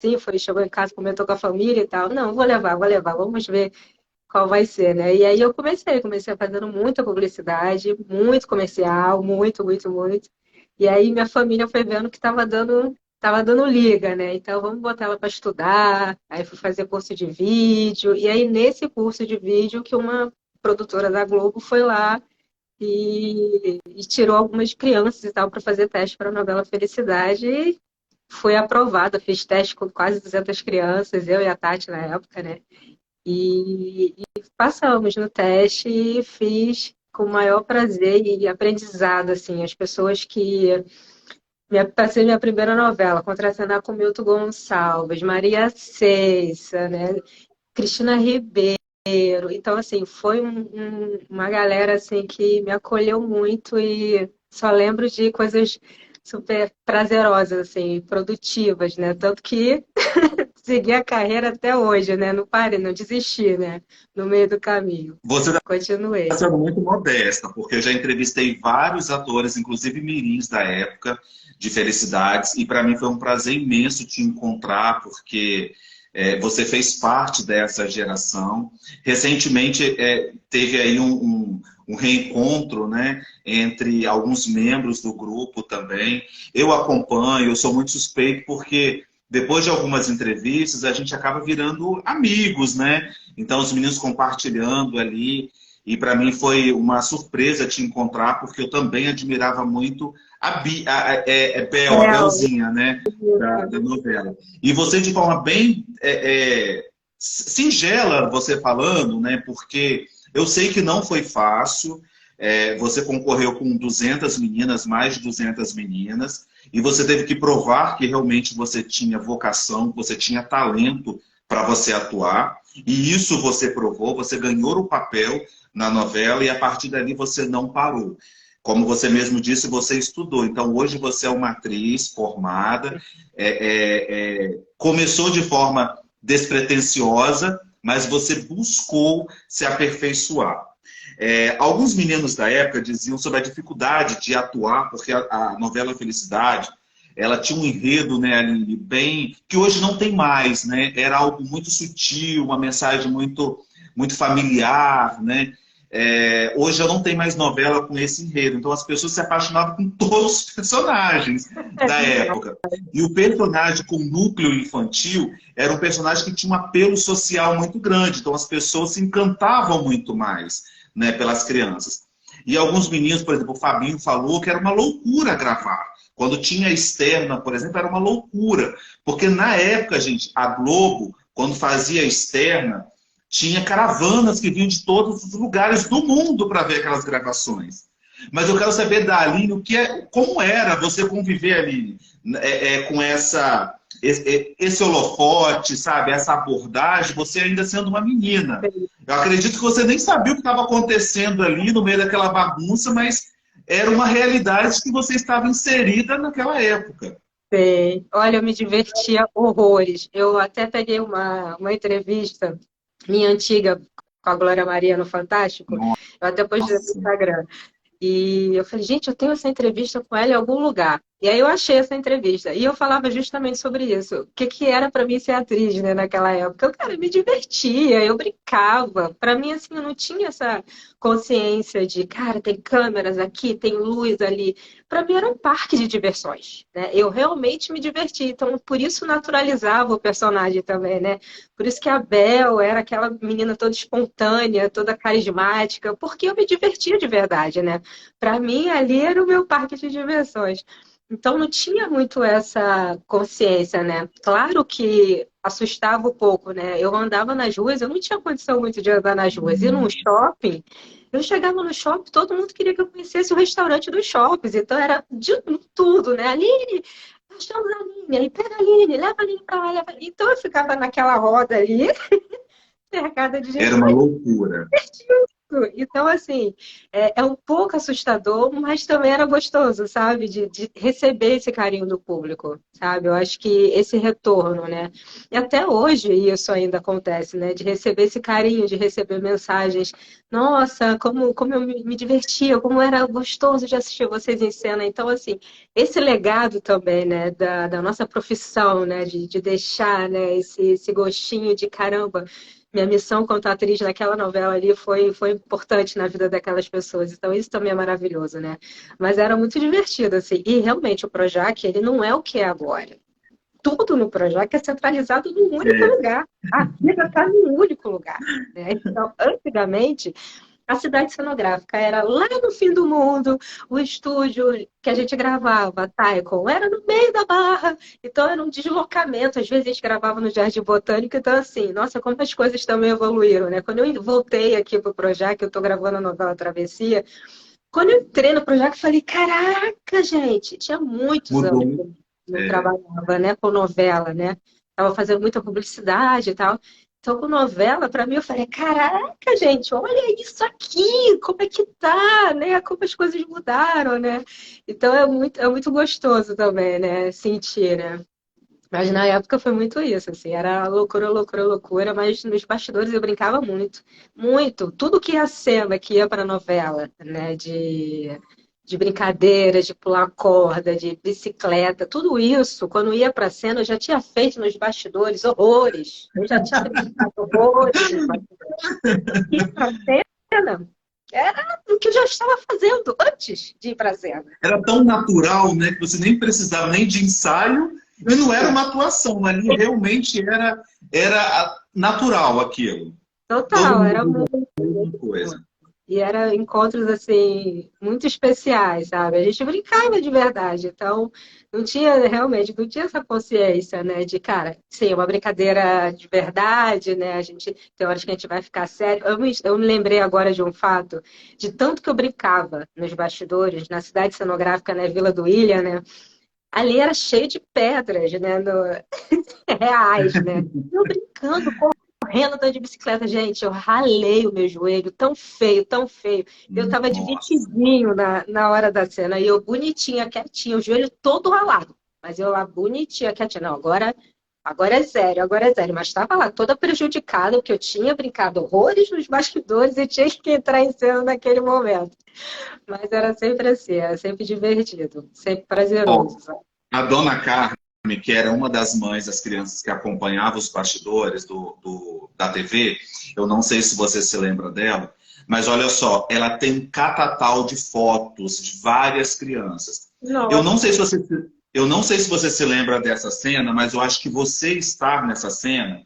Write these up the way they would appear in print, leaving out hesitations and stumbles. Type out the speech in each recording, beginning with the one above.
Sim, foi, chegou em casa, comentou com a família e tal. Não, vou levar, vamos ver qual vai ser, né? E aí eu comecei fazendo muita publicidade, muito comercial, muito, muito, muito. E aí minha família foi vendo que tava dando liga, né? Então vamos botar ela para estudar. Aí fui fazer curso de vídeo. E aí nesse curso de vídeo que uma produtora da Globo foi lá e tirou algumas crianças e tal para fazer teste para a novela Felicidade. E foi aprovada, fiz teste com quase 200 crianças, eu e a Tati na época, né? E passamos no teste e fiz com o maior prazer e aprendizado, assim, as pessoas que passei minha primeira novela, contracenar com Milton Gonçalves, Maria Ceissa, né? Cristina Ribeiro. Então, assim, foi uma galera assim que me acolheu muito e só lembro de coisas super prazerosas, assim, produtivas, né? Tanto que segui a carreira até hoje, né? Não parei, não desisti, né? No meio do caminho. Você Continuei. está sendo muito modesta, porque eu já entrevistei vários atores, inclusive mirins da época, de Felicidades, e para mim foi um prazer imenso te encontrar, porque você fez parte dessa geração. Recentemente teve aí um reencontro, né, entre alguns membros do grupo também. Eu acompanho, eu sou muito suspeito, porque depois de algumas entrevistas a gente acaba virando amigos, né? Então os meninos compartilhando ali. E para mim foi uma surpresa te encontrar, porque eu também admirava muito a É, Belzinha, né? Da novela. E você, de forma bem singela, você falando, né? Porque eu sei que não foi fácil. Você concorreu com 200 meninas, mais de 200 meninas, e você teve que provar que realmente você tinha vocação, você tinha talento para você atuar. E isso você provou, você ganhou o papel na novela e a partir dali você não parou. Como você mesmo disse, você estudou. Então, hoje você é uma atriz formada, começou de forma despretensiosa, mas você buscou se aperfeiçoar. Alguns meninos da época diziam sobre a dificuldade de atuar, porque a novela Felicidade, ela tinha um enredo, né, ali, bem, que hoje não tem mais, né? Era algo muito sutil, uma mensagem muito, muito familiar, né? Hoje eu não tenho mais novela com esse enredo, então as pessoas se apaixonavam com todos os personagens da época. E o personagem com núcleo infantil era um personagem que tinha um apelo social muito grande, então as pessoas se encantavam muito mais, né, pelas crianças. E alguns meninos, por exemplo, o Fabinho falou que era uma loucura gravar. Quando tinha externa, por exemplo, era uma loucura. Porque na época, gente, a Globo, quando fazia externa, tinha caravanas que vinham de todos os lugares do mundo para ver aquelas gravações. Mas eu quero saber da Aline, como era você conviver, Aline, com esse holofote, sabe? Essa abordagem, você ainda sendo uma menina. Eu acredito que você nem sabia o que estava acontecendo ali no meio daquela bagunça, mas era uma realidade que você estava inserida naquela época. Sei. Olha, eu me divertia horrores. Eu até peguei uma entrevista minha antiga com a Glória Maria no Fantástico. Eu até postei no Nossa. Instagram. E eu falei, gente, eu tenho essa entrevista com ela em algum lugar. E aí eu achei essa entrevista. E eu falava justamente sobre isso. O que que era para mim ser atriz, né, naquela época? Eu, cara, me divertia, eu brincava. Para mim, assim, eu não tinha essa consciência de, cara, tem câmeras aqui, tem luz ali. Para mim era um parque de diversões, né? Eu realmente me divertia. Então, por isso naturalizava o personagem também, né? Por isso que a Bel era aquela menina toda espontânea, toda carismática, porque eu me divertia de verdade, né? Para mim, ali era o meu parque de diversões. Então, não tinha muito essa consciência, né? Claro que assustava um pouco, né? Eu andava nas ruas, eu não tinha condição muito de andar nas ruas. E no shopping, eu chegava no shopping, todo mundo queria que eu conhecesse o restaurante dos shoppings. Então, era de tudo, né? Aline, achamos a Aline, aí pega a Aline, leva a Aline pra lá, leva a Aline. Então, eu ficava naquela roda ali, cercada de gente. Era uma loucura. Então, assim, é um pouco assustador, mas também era gostoso, sabe? De receber esse carinho do público, sabe? Eu acho que esse retorno, né? E até hoje isso ainda acontece, né? De receber esse carinho, de receber mensagens. Nossa, como eu me divertia, como era gostoso de assistir vocês em cena. Então, assim, esse legado também, né? Da nossa profissão, né? De deixar, né? Esse gostinho de caramba. Minha missão quanto atriz naquela novela ali foi importante na vida daquelas pessoas. Então, isso também é maravilhoso, né? Mas era muito divertido, assim. E realmente o Projac, ele não é o que é agora. Tudo no Projac é centralizado num único É, lugar. A vida está num único lugar. Né? Então, antigamente, a cidade cenográfica era lá no fim do mundo, o estúdio que a gente gravava, Taikon, era no meio da Barra, então era um deslocamento. Às vezes a gente gravava no Jardim Botânico, então assim, nossa, como as coisas também evoluíram, né? Quando eu voltei aqui pro Projac, eu estou gravando a novela Travessia, quando eu entrei no Projac, eu falei, caraca, gente, tinha muitos anos que mudou. eu não É, trabalhava, né, com novela, né? Tava fazendo muita publicidade e tal. Então, com novela, para mim, eu falei, caraca, gente, olha isso aqui, como é que tá, né? Como as coisas mudaram, né? Então, é muito gostoso também, né? Sentir, né? Mas na época foi muito isso, assim, era loucura, loucura, loucura, mas nos bastidores eu brincava muito, muito. Tudo que ia cena, que ia para novela, né, de brincadeira, de pular corda, de bicicleta, tudo isso, quando ia para cena, eu já tinha feito nos bastidores horrores. Eu já tinha brincado horrores nos bastidores. E para cena era o que eu já estava fazendo antes de ir para cena. era tão natural, né, que você nem precisava nem de ensaio, e não era uma atuação, ali realmente era natural aquilo. Todo Total, mundo era fazia muito. a mesma coisa. E eram encontros, assim, muito especiais, sabe? A gente brincava de verdade. Então, não tinha, realmente, não tinha essa consciência, né? De, cara, sim, é uma brincadeira de verdade, né? A gente, tem horas que a gente vai ficar sério. Eu me lembrei agora de um fato, de tanto que eu brincava nos bastidores, na cidade cenográfica, né? Vila do Ilha, né? Ali era cheio de pedras, né? Reais, né? Eu brincando, correndo, andando de bicicleta, gente, eu ralei o meu joelho, tão feio, tão feio. Eu tava de Nossa. vestidinho na hora da cena, e eu bonitinha, quietinha, o joelho todo ralado. Mas eu lá bonitinha, quietinha. Não, agora é sério. Mas estava lá toda prejudicada, porque eu tinha brincado horrores nos bastidores e tinha que entrar em cena naquele momento. Mas era sempre assim, era sempre divertido, sempre Ó, prazeroso, sabe? a dona Carmen, que era uma das mães das crianças que acompanhava os bastidores da TV, eu não sei se você se lembra dela, mas olha só, ela tem um catatal de fotos de várias crianças. Eu não Nossa, sei se você, eu não sei se você se lembra dessa cena, mas eu acho que você estar nessa cena,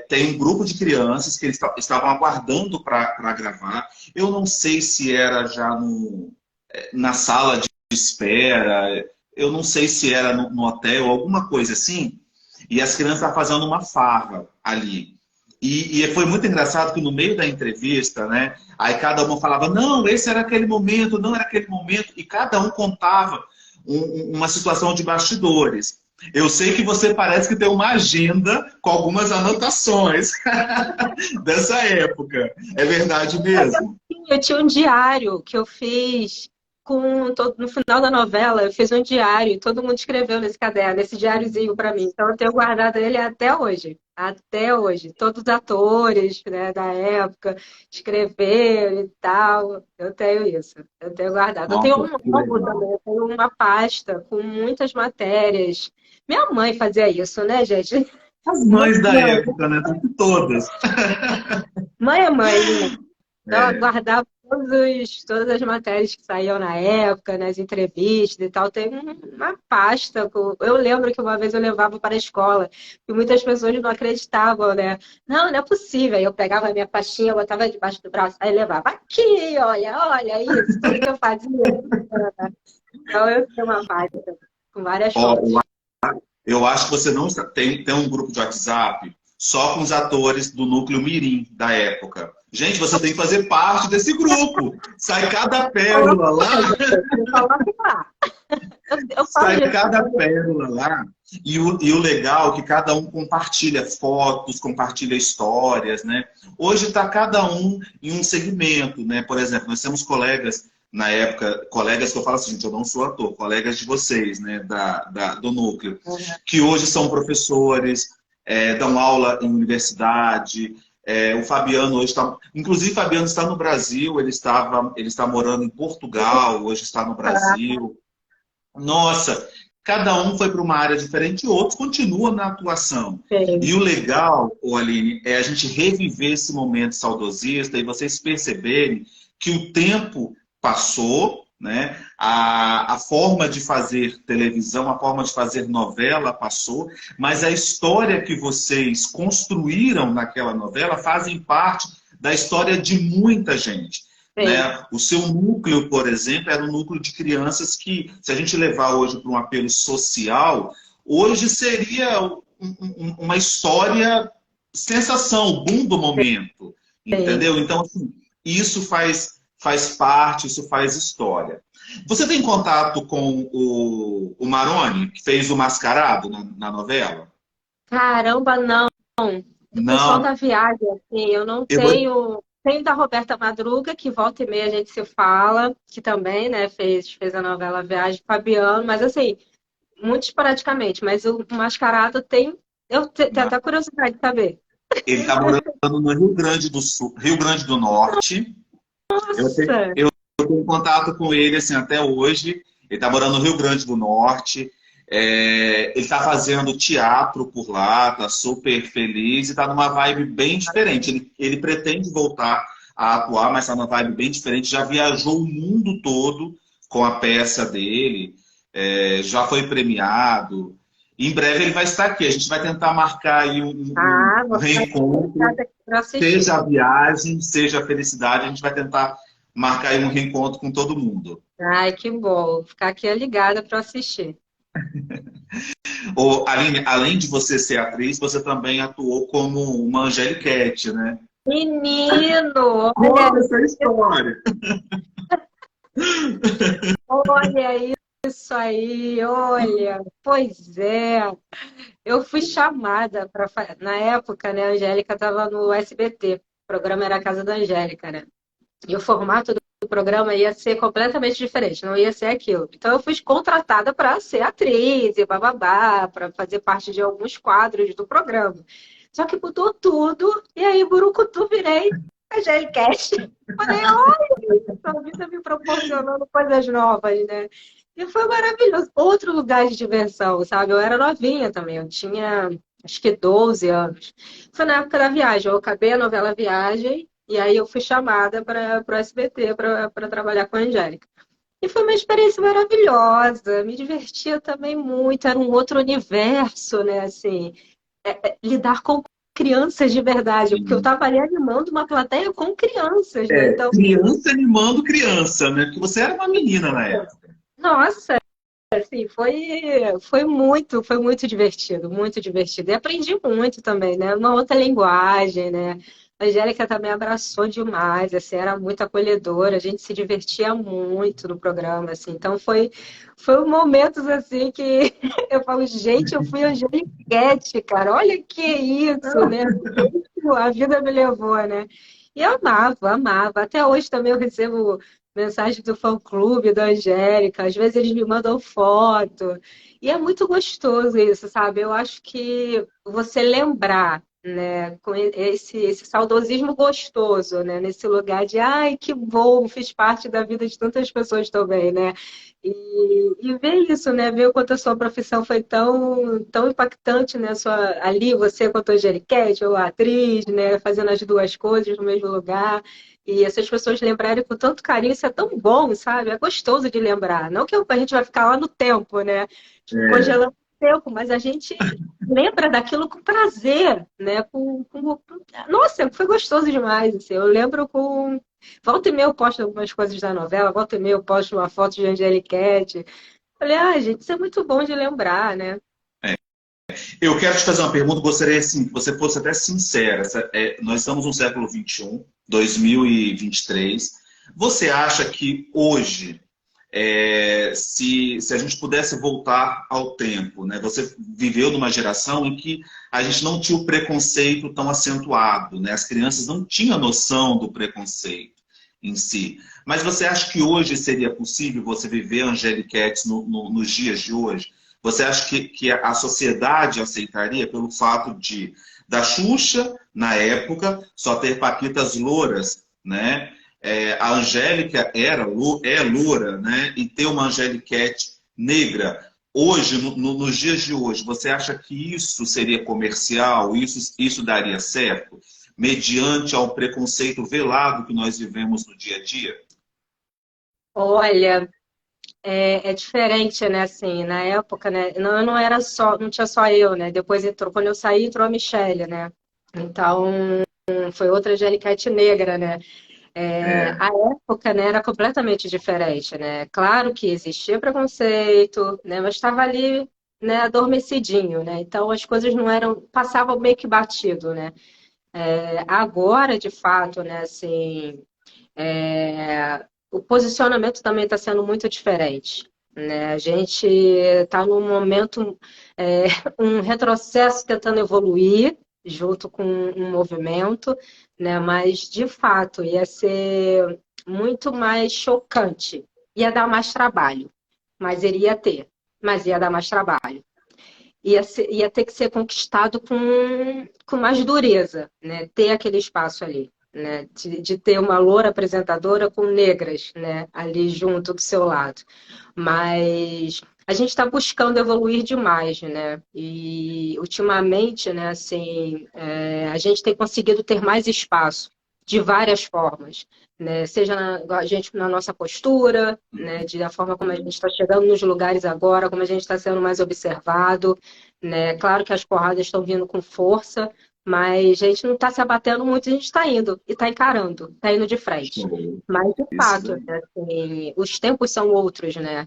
tem um grupo de crianças que eles estavam aguardando para gravar. Eu não sei se era já na sala de espera, eu não sei se era no hotel, alguma coisa assim, e as crianças estavam fazendo uma farra ali. E foi muito engraçado que no meio da entrevista, né, aí cada uma falava, não, esse era aquele momento, não era aquele momento, e cada um contava uma situação de bastidores. Eu sei que você parece que tem uma agenda com algumas anotações dessa época. É verdade mesmo? eu tinha um diário que eu fiz no final da novela, eu fiz um diário e todo mundo escreveu nesse caderno, nesse diáriozinho para mim. Então eu tenho guardado ele até hoje. Até hoje. Todos os atores, né, da época escreveram e tal. Eu tenho isso. Eu tenho guardado. Eu tenho Nossa, um que álbum legal. também, eu tenho uma pasta com muitas matérias. Minha mãe fazia isso, né, gente? As Mãe, mães da época, né? Todas. mãe é mãe, né? Então, eu É. guardava todas as matérias que saíam na época, nas entrevistas e tal. Tem uma pasta. Eu lembro que uma vez eu levava para a escola e muitas pessoas não acreditavam, né? Não, não é possível. Aí eu pegava a minha pastinha, botava debaixo do braço, aí levava aqui, olha isso, tudo que eu fazia. Então, eu tenho uma pasta com várias Ó, fotos. eu acho que você não está. Tem um grupo de WhatsApp só com os atores do núcleo Mirim da época. Gente, você tem que fazer parte desse grupo. Sai cada pérola lá. Eu coloco lá. Eu falo, Sai gente, cada pérola lá. E o legal é que cada um compartilha fotos, compartilha histórias, né? Hoje está cada um em um segmento, né? Por exemplo, nós temos colegas, na época, colegas que eu falo assim, gente, eu não sou ator, colegas de vocês, né? Do núcleo, que hoje são professores, dão aula em universidade. O Fabiano hoje está... Inclusive, o Fabiano está no Brasil, ele está morando em Portugal, hoje está no Brasil. Nossa, cada um foi para uma área diferente e outros continuam na atuação. E sim, o legal, Aline, é a gente reviver esse momento saudosista e vocês perceberem que o tempo passou, né? A forma de fazer televisão, a forma de fazer novela passou, mas a história que vocês construíram naquela novela fazem parte da história de muita gente. sim, Né? O seu núcleo, por exemplo, era um núcleo de crianças que, se a gente levar hoje para um apelo social, hoje seria uma história sensação, o boom do momento, sim. entendeu? Então, assim, isso faz parte, isso faz história. Você tem contato com o Maroni, que fez o Mascarado na novela? Caramba, não. O pessoal Não, da viagem, assim, eu não eu vou... tenho. Tenho da Roberta Madruga, que volta e meia a gente se fala, que também, né, fez a novela Viagem, Fabiano, mas assim, muito esporadicamente. Mas o Mascarado tem. Eu tenho até curiosidade de saber. Ele está morando no Rio Grande do Sul, Rio Grande do Norte. Nossa! Eu tenho contato com ele assim, até hoje. Ele está morando no Rio Grande do Norte. Ele está fazendo teatro por lá, está super feliz e está numa vibe bem diferente. Ele pretende voltar a atuar, mas está numa vibe bem diferente. Já viajou o mundo todo com a peça dele, já foi premiado. Em breve ele vai estar aqui. A gente vai tentar marcar aí um Vou ficar reencontro, interessada aqui para assistir. seja a viagem, seja a felicidade. A gente vai tentar marcar aí um reencontro com todo mundo. Ai, que bom. Vou ficar aqui ligada para assistir. Aline, além de você ser atriz, você também atuou como uma Angeliquete, né? Menino, olha, Conta essa história. olha isso aí, olha. Pois é. Eu fui chamada para. Na época, né, a Angélica estava no SBT. O programa era a Casa da Angélica, né? E o formato do programa ia ser completamente diferente, não ia ser aquilo. Então eu fui contratada para ser atriz e bababá, para fazer parte de alguns quadros do programa. Só que mudou tudo, e aí, Burucutu, virei Angélica. Falei, olha, essa vida me proporcionando coisas novas, né? E foi maravilhoso. Outro lugar de diversão, sabe? Eu era novinha também, eu tinha acho que 12 anos. Foi na época da viagem, eu acabei a novela Viagem, e aí eu fui chamada para o SBT para trabalhar com a Angélica. E foi uma experiência maravilhosa, me divertia também muito, era um outro universo, né? Assim, lidar com crianças de verdade, porque eu estava ali animando uma plateia com crianças, né? Então, Criança animando criança, né? Porque você era uma menina na época. nossa, assim, foi muito divertido, muito divertido. E aprendi muito também, né? Uma outra linguagem, né? A Angélica também abraçou demais, assim, era muito acolhedora, a gente se divertia muito no programa, assim. Então foi momentos assim que eu falo, gente, eu fui Angeliquete, cara, olha que isso, né? A vida me levou, né? E eu amava, amava. Até hoje também eu recebo mensagem do fã-clube da Angélica, às vezes eles me mandam foto. E é muito gostoso isso, sabe? Eu acho que você lembrar, né, com esse saudosismo gostoso, né, nesse lugar de, ai, que bom, fiz parte da vida de tantas pessoas também, né? E ver isso, né? Ver o quanto a sua profissão foi tão impactante, né? Ali, você quanto Angeliquete, ou atriz, né? Fazendo as duas coisas no mesmo lugar. E essas pessoas lembrarem com tanto carinho, isso é tão bom, sabe? É gostoso de lembrar. Não que a gente vai ficar lá no tempo, né? É, Congelando o tempo, mas a gente lembra daquilo com prazer, né? Nossa, foi gostoso demais. Assim. Eu lembro com. Volta e meia eu posto algumas coisas da novela, volta e meia eu posto uma foto de Angeliquete. Falei, gente, isso é muito bom de lembrar, né? eu quero te fazer uma pergunta, gostaria assim, que você fosse até sincera. Nós estamos no século XXI, 2023. Você acha que hoje se a gente pudesse voltar ao tempo, né? Você viveu numa geração em que a gente não tinha o preconceito tão acentuado, né? As crianças não tinham noção do preconceito em si. Mas você acha que hoje seria possível você viver Angelique Kets nos dias de hoje? Você acha que a sociedade aceitaria pelo fato da Xuxa, na época, só ter paquitas louras, né? A Angélica é loura, né? E ter uma Angelique Kets negra. Hoje, nos dias de hoje, você acha que isso seria comercial? Isso daria certo? Mediante ao preconceito velado que nós vivemos no dia a dia? Olha, é diferente, né? Assim, na época, né? Não era só, não tinha só eu, né? Depois entrou, quando eu saí, entrou a Michelle, né? Então, foi outra Angeliquete negra, né? A É, época, né, era completamente diferente, né? Claro que existia preconceito, né? Mas estava ali, né, adormecidinho, né? Então as coisas não eram, passavam meio que batido, né? Agora, de fato, né, assim, o posicionamento também está sendo muito diferente, né? A gente está num momento, é, um retrocesso tentando evoluir junto com um movimento, né? Mas de fato ia ser muito mais chocante, ia dar mais trabalho, mas iria ter, mas ia dar mais trabalho. Ia ter que ser conquistado com mais dureza, né? Ter aquele espaço ali, né? De ter uma loura apresentadora com negras, né? Ali junto do seu lado. Mas a gente está buscando evoluir demais, né? E ultimamente, né? Assim, a gente tem conseguido ter mais espaço de várias formas, né? Seja a gente na nossa postura, né? Da forma como a gente está chegando nos lugares agora, como a gente está sendo mais observado, né? Claro que as porradas estão vindo com força, mas a gente não está se abatendo muito, a gente está indo e está encarando, está indo de frente. show. Mas, de Isso fato, daí. né, assim, os tempos são outros, né?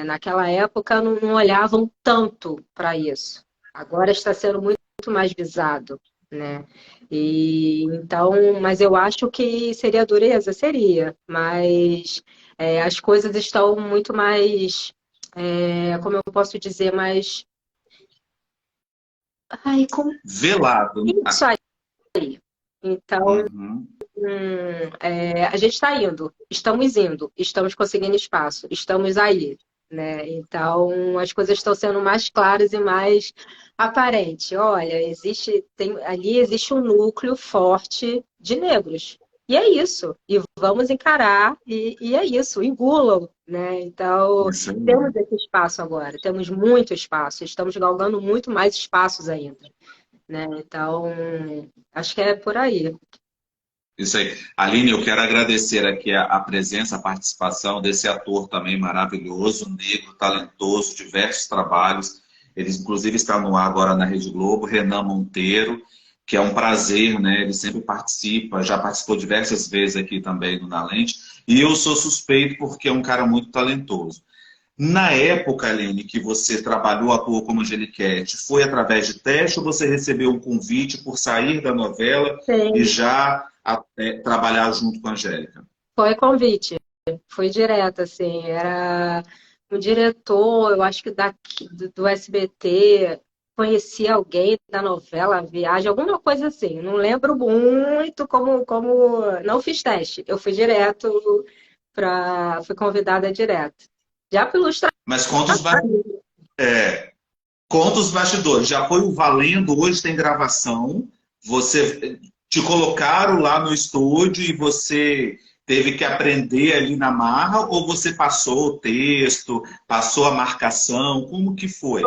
Naquela época não olhavam tanto para isso. Agora está sendo muito mais visado, né? E então, mas eu acho que seria dureza, seria, mas as coisas estão muito mais, como eu posso dizer, mais, ai, como Velado. isso aí. Então, Uhum. a gente está indo, estamos conseguindo espaço, estamos aí, né? Então, as coisas estão sendo mais claras e mais aparentes. Olha, ali existe um núcleo forte de negros. E é isso. E vamos encarar, e é isso, engulam, né? Então, Isso aí. temos esse espaço agora, temos muito espaço, estamos galgando muito mais espaços ainda, né? Então, acho que é por aí. Isso aí. Aline, eu quero agradecer aqui a presença, a participação desse ator também maravilhoso, negro, talentoso, diversos trabalhos. Ele, inclusive, está no ar agora na Rede Globo, Renan Monteiro, que é um prazer, né? Ele sempre participa, já participou diversas vezes aqui também no Na Lente. E eu sou suspeito porque é um cara muito talentoso. Na época, Aline, que você trabalhou, atuou como Angeliquete, foi através de teste ou você recebeu um convite por sair da novela e Sim. já trabalhar junto com a Angélica? Foi convite, foi direto, assim, era um diretor, eu acho que do SBT, conhecia alguém da novela Viagem, alguma coisa assim, não lembro muito não fiz teste, eu fui direto fui convidada direto. Já pelos Mas trabalhos, conta os bastidores. Já foi o Valendo, hoje tem gravação. Você te colocaram lá no estúdio e você teve que aprender ali na marra ou você passou o texto, passou a marcação? Como que foi?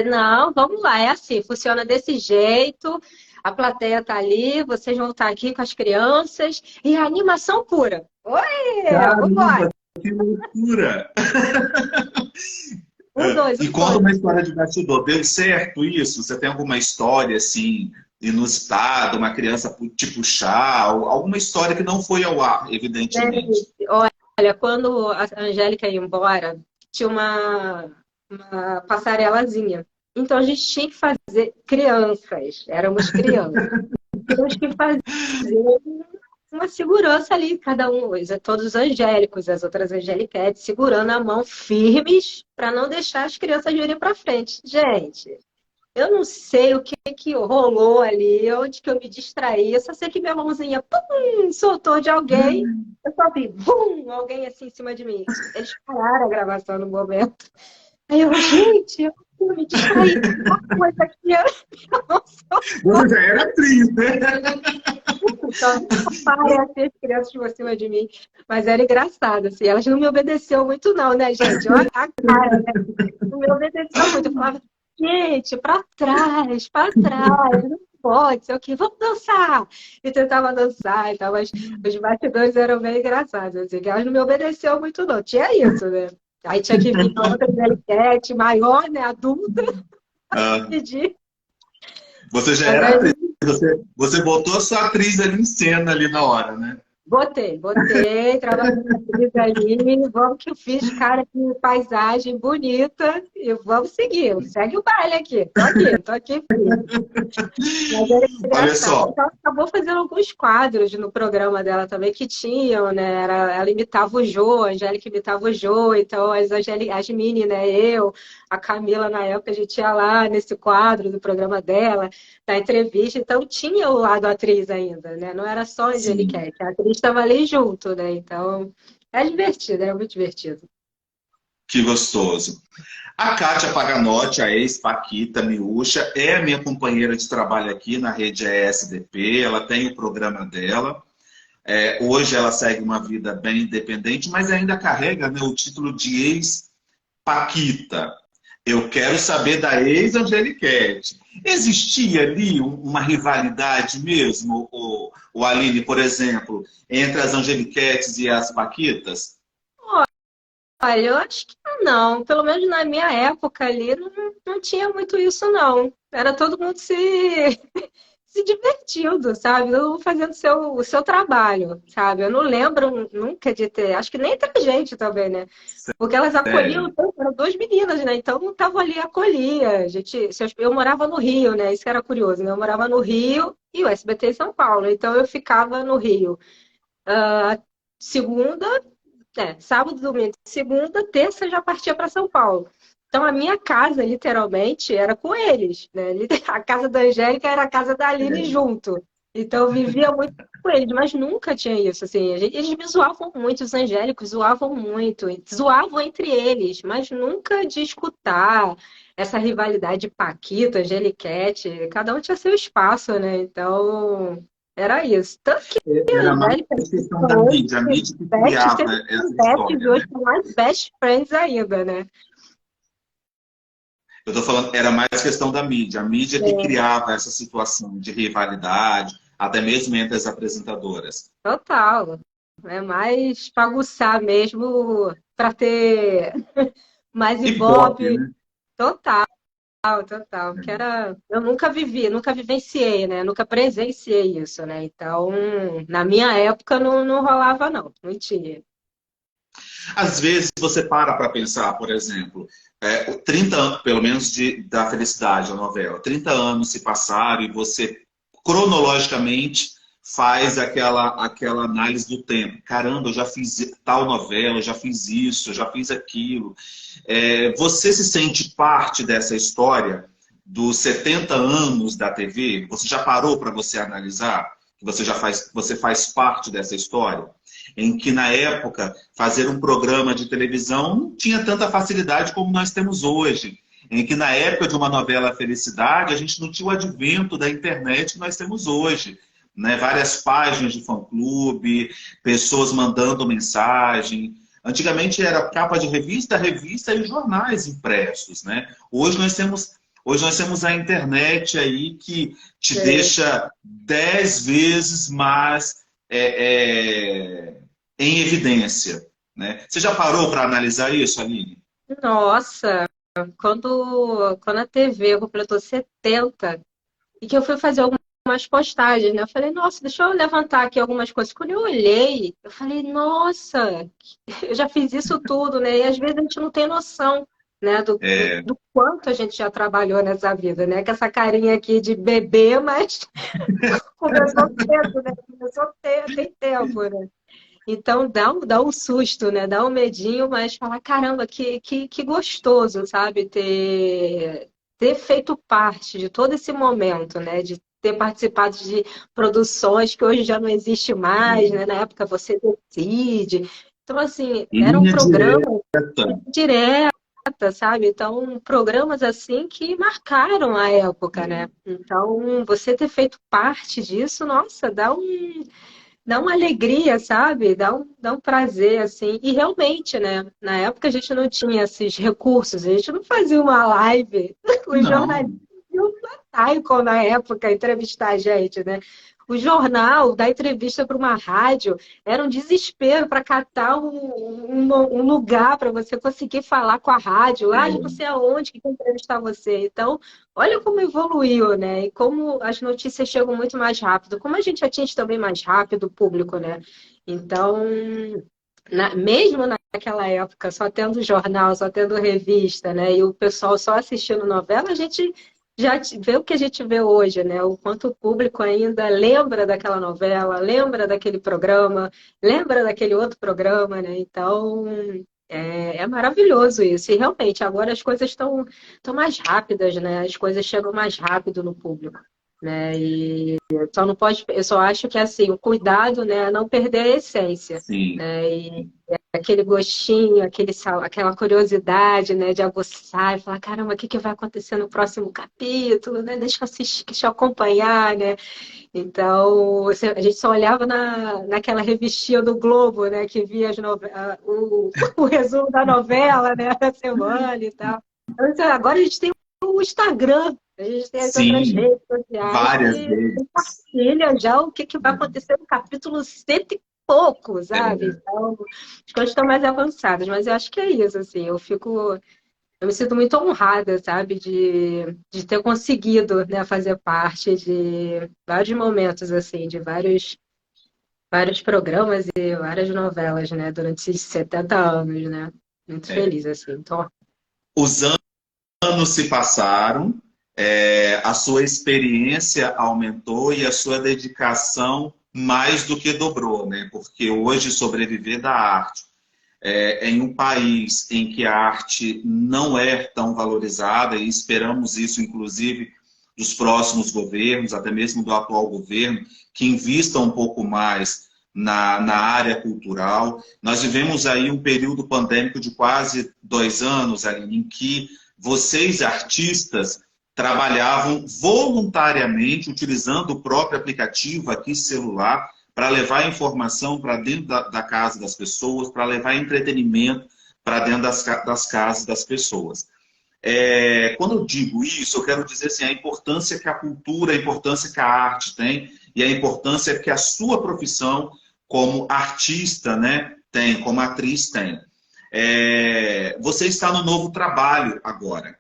não, vamos lá, é assim, funciona desse jeito, a plateia tá ali, vocês vão estar aqui com as crianças, e a animação pura. Oi, vambora! Caramba, que loucura! Um, dois, E um, conta uma dois. história de bastidor. Deu certo isso? Você tem alguma história assim, inusitada, uma criança te puxar, ou alguma história que não foi ao ar, evidentemente? Gente, olha, quando a Angélica ia embora, tinha uma passarelazinha. Então a gente tinha que fazer crianças, éramos crianças. Tínhamos que fazer uma segurança ali, cada um, todos os angélicos, as outras angeliquetes, segurando a mão firmes para não deixar as crianças irem para frente. Gente, eu não sei o que que rolou ali, onde que eu me distraí. Eu só sei que minha mãozinha, pum, soltou de alguém. Eu só vi, bum, alguém assim em cima de mim. Eles pararam a gravação no momento. Aí eu, gente, eu me distraí. Uma coisa aqui, eu não Você já era atriz, né? só parece as crianças por cima de mim. Mas era engraçado, assim. Elas não me obedeceu muito, não, né, gente? Olha a cara, né? Não me obedeceu muito. Eu falava, gente, pra trás, não pode, sei o quê, vamos dançar. E tentava dançar e tal, mas os bastidores eram bem engraçados, assim, que elas não me obedeceu muito, não. Tinha isso, né? Aí tinha que vir uma outra Beliquete maior, né, adulta, Ah, pedir. você já Mas era aí atriz. Você botou a sua atriz ali em cena ali na hora, né? botei, trabalhei com a atriz ali, vamos que eu fiz cara de paisagem bonita e vamos seguir, segue o baile aqui, tô aqui firme. Mas era Olha engraçado. só. Então, ela acabou fazendo alguns quadros no programa dela também que tinham, né? Ela imitava o Jô, a Angélica imitava o Jô, então as mini, né? Eu, a Camila, na época, a gente ia lá nesse quadro do programa dela, da entrevista, então tinha o lado atriz ainda, né? Não era só a Sim, Angelique, a atriz estava ali junto, né? Então, é divertido, era muito divertido. que gostoso. A Kátia Paganotti, a ex-Paquita Miúcha, é a minha companheira de trabalho aqui na rede ESDP. Ela tem o programa dela. Hoje ela segue uma vida bem independente, mas ainda carrega, né, o título de ex-Paquita. Eu quero saber da ex-Angeliquete. Existia ali uma rivalidade mesmo, o Aline, por exemplo, entre as Angeliquetes e as Paquitas? Olha, eu acho que não. Pelo menos na minha época ali, não tinha muito isso, não. Era todo mundo se divertindo, sabe? Todo mundo fazendo o seu trabalho, sabe? Eu não lembro nunca de ter. Acho que nem entre a gente também, né? Porque elas acolhiam, Sério? eram duas meninas, né? Então não estavam ali, acolhia. Eu morava no Rio, né? Isso que era curioso, né? Eu morava no Rio e o SBT em São Paulo. Então eu ficava no Rio. Segunda. Sábado, domingo, segunda, terça já partia para São Paulo. Então a minha casa, literalmente, era com eles, né? A casa da Angélica era a casa da Aline É. junto. Então eu vivia muito com eles, mas nunca tinha isso, assim. Eles me zoavam muito, os angélicos zoavam muito, zoavam entre eles, mas nunca de escutar essa rivalidade Paquita, Angeliquete, cada um tinha seu espaço, né? Então era isso. Tanto que a Era mais Angélica questão da hoje mídia, a mídia que best, criava sempre são essa best, e história, hoje né? são mais best friends ainda, né? Eu estou falando, era mais questão da mídia, a mídia que É, criava essa situação de rivalidade, até mesmo entre as apresentadoras. total. É mais pra aguçar mesmo, para ter mais Ibope, ibope. né? Total, total. Que era, eu nunca vivi, nunca vivenciei, né? Nunca presenciei isso, né? Então, na minha época não rolava, não. Não tinha. Às vezes você para pensar, por exemplo, 30 anos, pelo menos da Felicidade, a novela, 30 anos se passaram e você cronologicamente faz aquela análise do tempo. Caramba, eu já fiz tal novela, eu já fiz isso, eu já fiz aquilo. Você se sente parte dessa história dos 70 anos da TV? Você já parou para você analisar que você faz parte dessa história? Em que, na época, fazer um programa de televisão não tinha tanta facilidade como nós temos hoje. Em que, na época de uma novela Felicidade, a gente não tinha o advento da internet que nós temos hoje. Né? Várias páginas de fã-clube, pessoas mandando mensagem. Antigamente era capa de revista, revista e jornais impressos. Né? Hoje nós temos a internet aí que te É. deixa 10 vezes mais em evidência. Né? Você já parou para analisar isso, Aline? Nossa, quando a TV completou 70 e que eu fui fazer algumas postagens, né? Eu falei, nossa, deixa eu levantar aqui algumas coisas. Quando eu olhei, eu falei, nossa, eu já fiz isso tudo, né? E às vezes a gente não tem noção, né, do quanto a gente já trabalhou nessa vida, né? Com essa carinha aqui de bebê, mas começou cedo, né? Tem tempo, né? Então dá um susto, né? Dá um medinho, mas fala, caramba, que gostoso, sabe? Ter feito parte de todo esse momento, né? De ter participado de produções que hoje já não existe mais, né? Na época você decide. Então, assim, era um Linha programa direta. direto, sabe? Então, programas assim que marcaram a época, né? Então, você ter feito parte disso, nossa, dá uma alegria, sabe? Dá um prazer, assim. E realmente, né? Na época a gente não tinha esses recursos, a gente não fazia uma live. Os jornalistas Não. iam na Tycoon na época entrevistar a gente, né? O jornal, dar entrevista para uma rádio, era um desespero para catar um lugar para você conseguir falar com a rádio. Ah, não sei aonde que quer entrevistar você. Então, olha como evoluiu, né? E como as notícias chegam muito mais rápido. Como a gente atinge também mais rápido o público, né? Então, mesmo naquela época, só tendo jornal, só tendo revista, né? E o pessoal só assistindo novela, a gente já vê o que a gente vê hoje, né? O quanto o público ainda lembra daquela novela, lembra daquele programa, lembra daquele outro programa, né? Então, é maravilhoso isso. E realmente, agora as coisas estão mais rápidas, né? As coisas chegam mais rápido no público, né? E só não pode, eu só acho que assim, o cuidado, né, é não perder a essência, Sim. né? E aquele gostinho, aquela curiosidade, né, de aguçar e falar, caramba, o que vai acontecer no próximo capítulo, né? Deixa eu assistir, deixa eu acompanhar, né? Então, a gente só olhava naquela revistinha do Globo, né, que via o resumo da novela, né, da semana e tal. Então, agora a gente tem o Instagram, a gente tem as outras Sim. redes sociais Várias que vezes. compartilham já o que vai acontecer no capítulo cento e pouco, sabe? Então, as coisas estão mais avançadas, mas eu acho que é isso, assim, eu me sinto muito honrada, sabe, de ter conseguido, né, fazer parte de vários momentos, assim, de vários programas e várias novelas, né, durante esses 70 anos, né. Muito É. feliz, assim. Então, Os anos se passaram, a sua experiência aumentou e a sua dedicação mais do que dobrou, né? Porque hoje sobreviver da arte em um país em que a arte não é tão valorizada, e esperamos isso, inclusive, dos próximos governos, até mesmo do atual governo, que invista um pouco mais na área cultural. Nós vivemos aí um período pandêmico de quase 2 anos, Aline, em que vocês, artistas, trabalhavam voluntariamente, utilizando o próprio aplicativo aqui, celular, para levar informação para dentro da casa das pessoas, para levar entretenimento para dentro das casas das pessoas. Quando eu digo isso, eu quero dizer assim, a importância que a cultura, a importância que a arte tem e a importância que a sua profissão como artista, né, tem, como atriz tem. Você está no novo trabalho agora.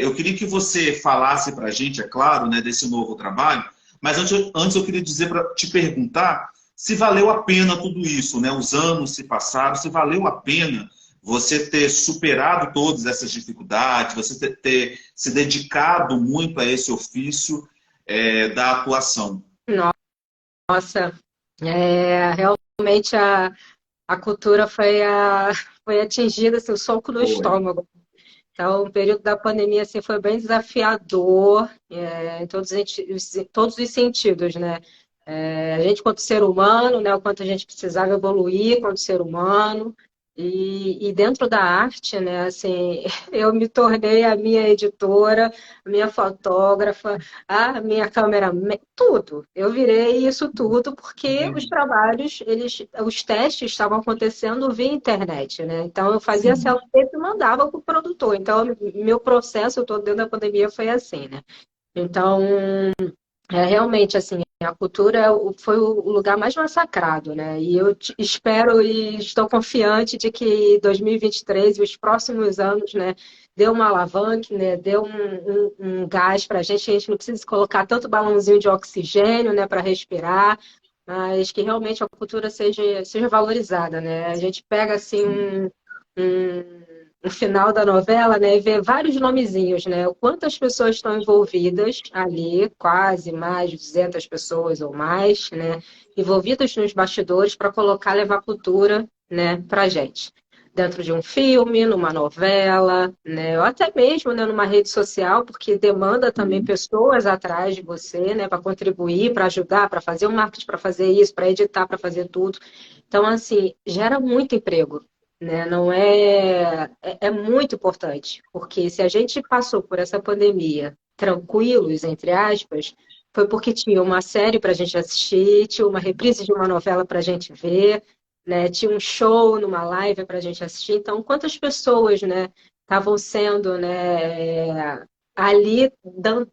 Eu queria que você falasse para a gente, é claro, né, desse novo trabalho, mas antes eu queria dizer para te perguntar se valeu a pena tudo isso, né? Os anos se passaram, se valeu a pena você ter superado todas essas dificuldades, você ter se dedicado muito a esse ofício da atuação. nossa, realmente a cultura foi atingida, assim, o soco no Foi. estômago. Então, o período da pandemia assim, foi bem desafiador em todos os sentidos, né? A gente, quanto ser humano, né? O quanto a gente precisava evoluir quanto ser humano. E dentro da arte, né? Assim, eu me tornei a minha editora, a minha fotógrafa, a minha cameraman, tudo. Eu virei isso tudo porque os trabalhos, os testes estavam acontecendo via internet, né? Então eu fazia Sim. selfie e mandava para o produtor. Então, meu processo todo dentro da pandemia foi assim, né? Então, realmente, assim, a cultura foi o lugar mais massacrado, né? E eu espero e estou confiante de que 2023 e os próximos anos, né, deu uma alavanca, né, deu um gás para a gente não precisa colocar tanto balãozinho de oxigênio, né, para respirar, mas que realmente a cultura seja valorizada, né? A gente pega, assim, o final da novela, né, e ver vários nomezinhos, né? Quantas pessoas estão envolvidas ali, quase mais de 200 pessoas ou mais, né? Envolvidas nos bastidores para colocar, levar cultura, né, pra gente. Dentro de um filme, numa novela, né? Ou até mesmo, né, numa rede social, porque demanda também pessoas atrás de você, né, para contribuir, para ajudar, para fazer o marketing, para fazer isso, para editar, para fazer tudo. Então, assim, gera muito emprego, né? Não é muito importante, porque se a gente passou por essa pandemia tranquilos, entre aspas, foi porque tinha uma série para a gente assistir, tinha uma reprise de uma novela para a gente ver, né? Tinha um show numa live para a gente assistir. Então, quantas pessoas, né, estavam sendo, né, ali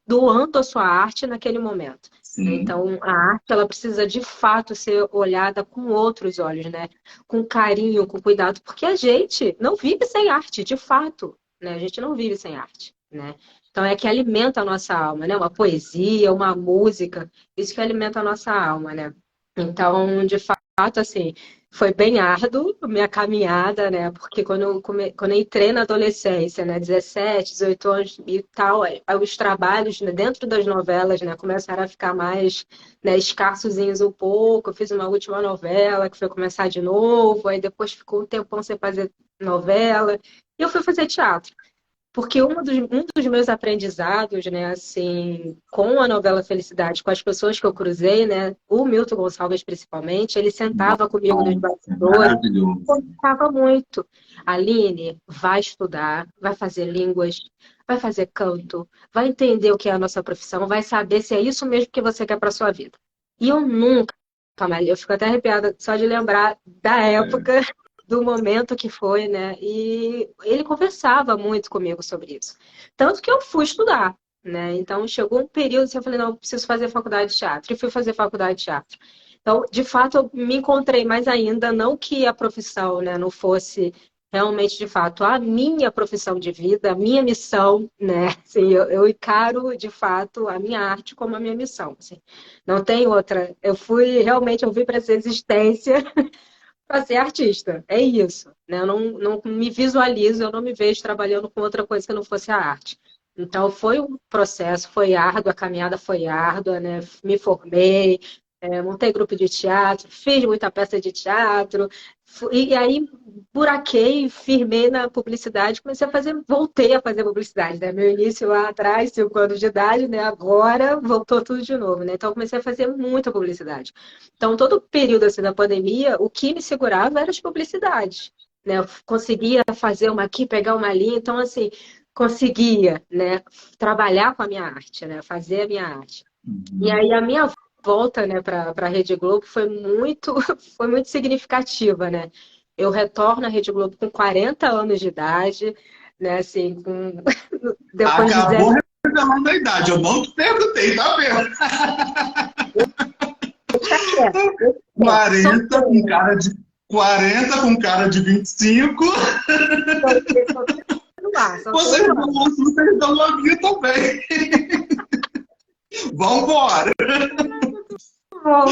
doando a sua arte naquele momento? Né? Sim. Então, a arte ela precisa de fato ser olhada com outros olhos, né? Com carinho, com cuidado, porque a gente não vive sem arte, de fato, né? A gente não vive sem arte, né? Então é que alimenta a nossa alma, né? Uma poesia, uma música, isso que alimenta a nossa alma, né? Então, de fato, assim, foi bem árduo a minha caminhada, né? Porque quando eu entrei na adolescência, né? 17, 18 anos e tal, aí os trabalhos, né, dentro das novelas, né? Começaram a ficar mais, né, escassozinhos um pouco. Eu fiz uma última novela que foi começar de novo, aí depois ficou um tempão sem fazer novela. E eu fui fazer teatro. Porque um dos meus aprendizados, né, assim, com a novela Felicidade, com as pessoas que eu cruzei, né, o Milton Gonçalves principalmente, ele sentava comigo nos Nossa, bastidores, maravilhoso. conversava muito. Aline, vai estudar, vai fazer línguas, vai fazer canto, vai entender o que é a nossa profissão, vai saber se é isso mesmo que você quer para sua vida. E eu nunca, eu fico até arrepiada só de lembrar da É. época do momento que foi, né? E ele conversava muito comigo sobre isso. Tanto que eu fui estudar, né? Então chegou um período que eu falei, não, eu preciso fazer faculdade de teatro. E fui fazer faculdade de teatro. Então, de fato, eu me encontrei mais ainda, não que a profissão, né, não fosse realmente, de fato, a minha profissão de vida, a minha missão, né? Assim, eu encaro, de fato, a minha arte como a minha missão. Assim. Não tem outra. Eu vim para essa existência para ser artista. É isso. Né? Eu não me visualizo, eu não me vejo trabalhando com outra coisa que não fosse a arte. Então, foi um processo, foi árduo, a caminhada foi árdua, né? Me formei, montei grupo de teatro, fiz muita peça de teatro, e aí buraquei, firmei na publicidade, comecei a fazer, voltei a fazer publicidade, né? Meu início lá atrás, 5 anos de idade, né? Agora voltou tudo de novo, né? Então, eu comecei a fazer muita publicidade. Então, todo o período assim, da pandemia, o que me segurava eram as publicidades. Né? Eu conseguia fazer uma aqui, pegar uma ali, então, assim, conseguia, né, trabalhar com a minha arte, né, fazer a minha arte. E Uhum. aí a minha volta, né, para a Rede Globo foi muito significativa, né? Eu retorno à Rede Globo com 40 anos de idade, né, assim, depois de Acabou revelando a idade. Eu não te perguntei, tá vendo? deixa quieto, deixa quieto, 40 com solteira, cara de 40 com cara de 25. solteira no ar, solteira no ar. Vocês dão novinho também. Vambora! Bom,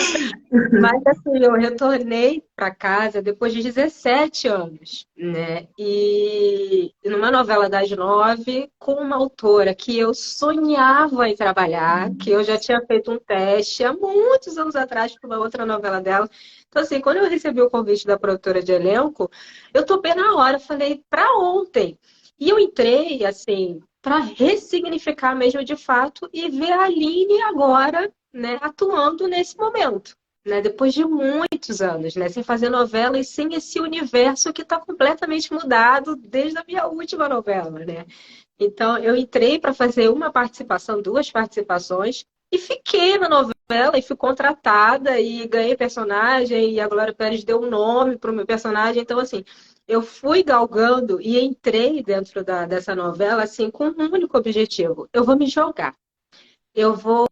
mas assim, eu retornei para casa depois de 17 anos, né? E numa novela das 9, com uma autora que eu sonhava em trabalhar, que eu já tinha feito um teste há muitos anos atrás para uma outra novela dela. Então, assim, quando eu recebi o convite da produtora de elenco, eu topei na hora, falei, para ontem. E eu entrei, assim, para ressignificar mesmo de fato e ver a Aline agora, né, atuando nesse momento, né, depois de muitos anos, né, sem fazer novela e sem esse universo que está completamente mudado desde a minha última novela, né? Então eu entrei para fazer uma participação, duas participações e fiquei na novela e fui contratada e ganhei personagem e a Glória Pérez deu um nome para o meu personagem. Então assim, eu fui galgando e entrei dentro dessa novela assim com um único objetivo: eu vou me jogar. Eu vou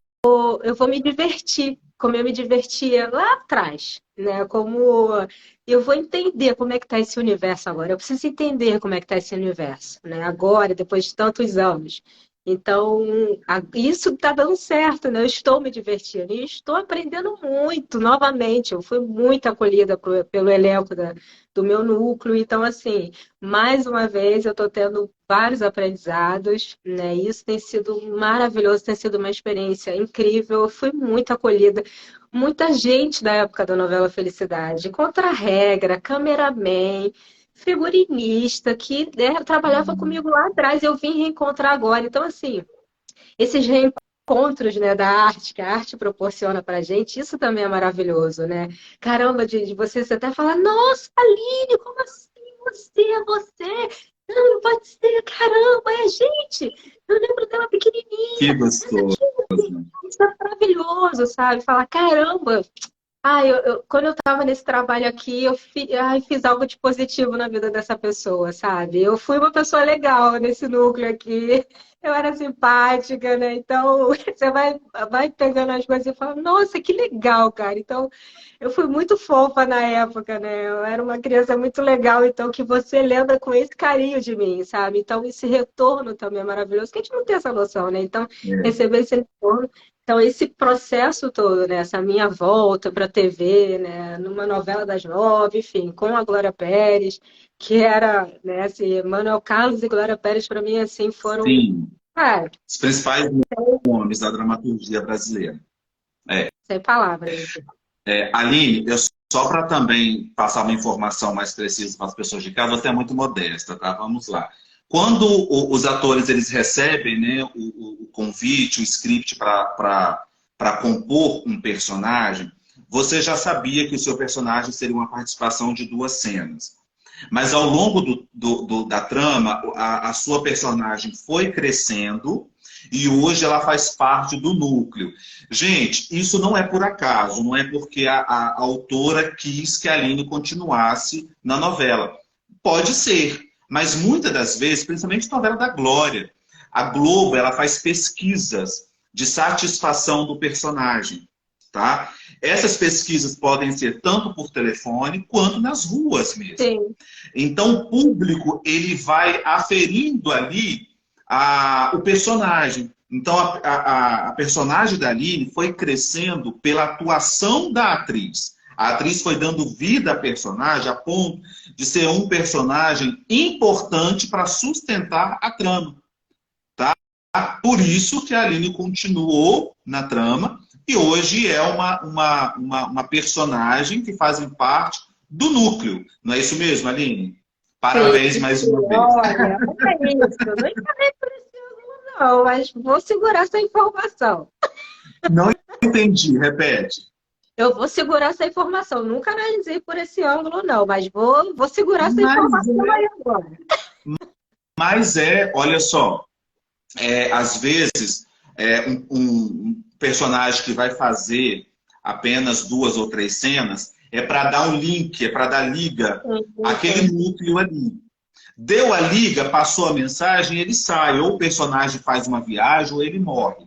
eu vou me divertir, como eu me divertia lá atrás, né? Como eu vou entender como é que está esse universo agora. Eu preciso entender como é que está esse universo, né? Agora, depois de tantos anos. Então, isso está dando certo, né? Eu estou me divertindo e estou aprendendo muito novamente. Eu fui muito acolhida pelo elenco do meu núcleo. Então, assim, mais uma vez eu estou tendo vários aprendizados, né? Isso tem sido maravilhoso, tem sido uma experiência incrível. Eu fui muito acolhida. Muita gente da época da novela Felicidade, contra-regra, cameraman, figurinista, que né, trabalhava comigo lá atrás, eu vim reencontrar agora. Então, assim, esses reencontros, né, da arte, que a arte proporciona pra gente, isso também é maravilhoso, né? Caramba, de você até falar, nossa, Aline, como assim? Você? Não, não pode ser, caramba, é a gente! Eu lembro dela Que pequenininha, essa gostoso. tia, isso é maravilhoso, sabe? Falar, caramba, quando eu estava nesse trabalho aqui, fiz algo de positivo na vida dessa pessoa, sabe? Eu fui uma pessoa legal nesse núcleo aqui, eu era simpática, né? Então, você vai pegando as coisas e fala, nossa, que legal, cara. Então, eu fui muito fofa na época, né? Eu era uma criança muito legal, então, que você lembra com esse carinho de mim, sabe? Então, esse retorno também é maravilhoso, que a gente não tem essa noção, né? Então, É, receber esse retorno. Então, esse processo todo, né, essa minha volta para a TV, né, numa novela das 9, enfim, com a Glória Pérez, que era, né, assim, Manuel Carlos e Glória Pérez, para mim, assim, foram, sim, cara, os principais nomes da dramaturgia brasileira. É. sem palavras. Aline, só para também passar uma informação mais precisa para as pessoas de casa, você é muito modesta, tá? Vamos lá. Quando os atores eles recebem, né, o convite, o script para compor um personagem, você já sabia que o seu personagem seria uma participação de 2 cenas. Mas ao longo da trama, a sua personagem foi crescendo e hoje ela faz parte do núcleo. Gente, isso não é por acaso, não é porque a autora quis que a Aline continuasse na novela. Pode ser, mas muitas das vezes, principalmente novela da Glória, a Globo ela faz pesquisas de satisfação do personagem. Tá? Essas pesquisas podem ser tanto por telefone quanto nas ruas mesmo. Sim, Então, o público ele vai aferindo ali o personagem. Então, a personagem da Aline foi crescendo pela atuação da atriz. A atriz foi dando vida à personagem a ponto de ser um personagem importante para sustentar a trama. Por isso que a Aline continuou na trama e hoje é uma personagem que faz parte do núcleo. Não é isso mesmo, Aline? Parabéns sim, mais uma vez. olha, é isso. Eu não encarei por esse ângulo, não, mas vou segurar essa informação. Não entendi, repete. Eu vou segurar essa informação. Nunca analisei por esse ângulo, não, mas vou segurar essa Mas informação é, aí agora. olha só, às vezes um personagem que vai fazer apenas 2 ou 3 cenas é para dar um link, é para dar liga àquele núcleo ali. Deu a liga, passou a mensagem, ele sai. Ou o personagem faz uma viagem, ou ele morre.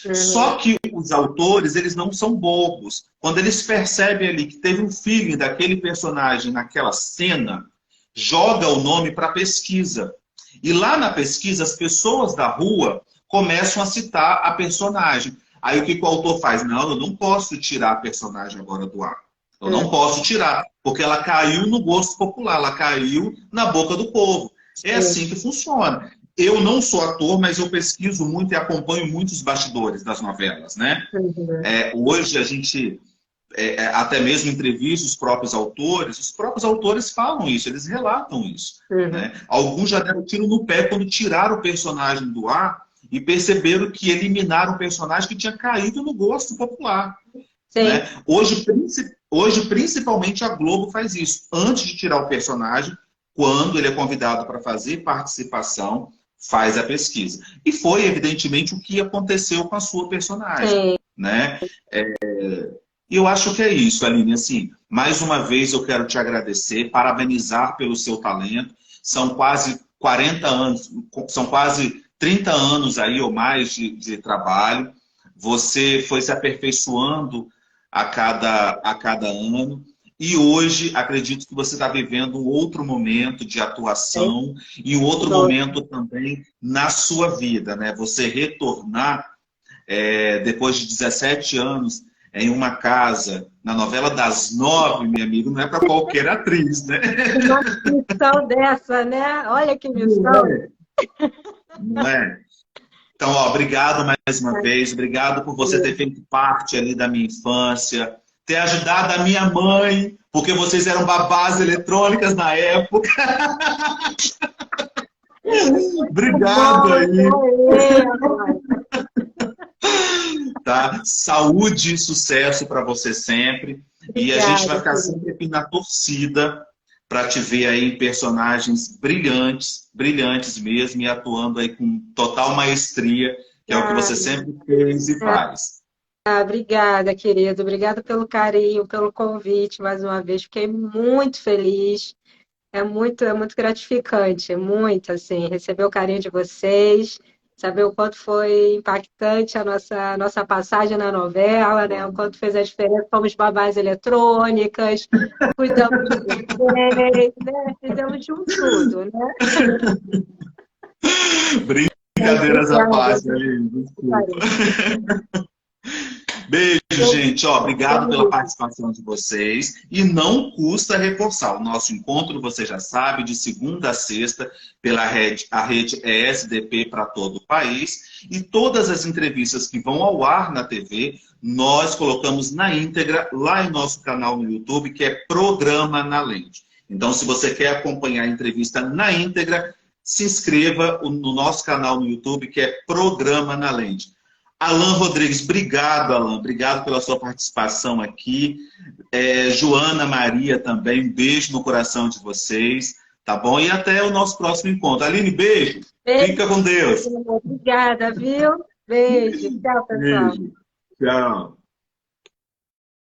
Uhum. Só que os autores, eles não são bobos. Quando eles percebem ali que teve um feeling daquele personagem naquela cena, joga o nome para pesquisa. E lá na pesquisa, as pessoas da rua começam a citar a personagem. Aí o que o autor faz? Não, eu não posso tirar a personagem agora do ar. Eu não Uhum. posso tirar, porque ela caiu no gosto popular, ela caiu na boca do povo. É Sim. assim que funciona. Eu não sou ator, mas eu pesquiso muito e acompanho muitos bastidores das novelas, né? Uhum. Hoje a gente até mesmo entrevista os próprios autores falam isso, eles relatam isso. Uhum. Né? Alguns já deram tiro no pé quando tiraram o personagem do ar e perceberam que eliminaram o personagem que tinha caído no gosto popular. Sim. Né? Hoje, principalmente, a Globo faz isso. Antes de tirar o personagem, quando ele é convidado para fazer participação, faz a pesquisa. E foi, evidentemente, o que aconteceu com a sua personagem. Sim. Né? E eu acho que é isso, Aline. Assim, mais uma vez eu quero te agradecer, parabenizar pelo seu talento. São quase 40 anos, são quase 30 anos aí ou mais de trabalho. Você foi se aperfeiçoando a cada ano. E hoje, acredito que você está vivendo um outro momento de Sim. atuação e um outro momento também na sua vida, né? Você retornar, depois de 17 anos em uma casa, na novela das 9, meu amigo, não é para qualquer atriz, né? Uma missão dessa, né? Olha que Não missão. é? Não é? Então, ó, obrigado mais uma vez, obrigado por você ter feito parte ali da minha infância, ter ajudado a minha mãe, porque vocês eram babás eletrônicas na época. Obrigado Bom, aí, é. tá? Saúde e sucesso para você sempre. E a gente vai Obrigada, ficar querida. sempre aqui na torcida para te ver aí em personagens brilhantes, brilhantes mesmo, e atuando aí com total maestria, que é o que Ah, você sempre fez e faz. obrigada, querido. Obrigada pelo carinho, pelo convite mais uma vez. Fiquei muito feliz. É muito gratificante, é muito assim, receber o carinho de vocês, saber o quanto foi impactante a nossa passagem na novela, né? O quanto fez a diferença. Fomos babás eletrônicas, cuidamos de vocês, né? Fizemos de um tudo, né? Brincadeiras à Obrigada, parte, Aline, desculpa. carinho. Beijo, gente. Ó, obrigado pela Beijo. participação de vocês. E não custa reforçar. O nosso encontro, você já sabe, de segunda a sexta, pela rede, a rede é SDP para todo o país. E todas as entrevistas que vão ao ar na TV, nós colocamos na íntegra lá em nosso canal no YouTube, que é Programa na Lente. Então, se você quer acompanhar a entrevista na íntegra, se inscreva no nosso canal no YouTube, que é Programa na Lente. Alan Rodrigues, obrigado, Alan. Obrigado pela sua participação aqui. Joana Maria também, um beijo no coração de vocês, tá bom? E até o nosso próximo encontro. Aline, beijo. Beijo. Fica com Deus. Obrigada, viu? Beijo. Tchau, pessoal. Beijo. Tchau.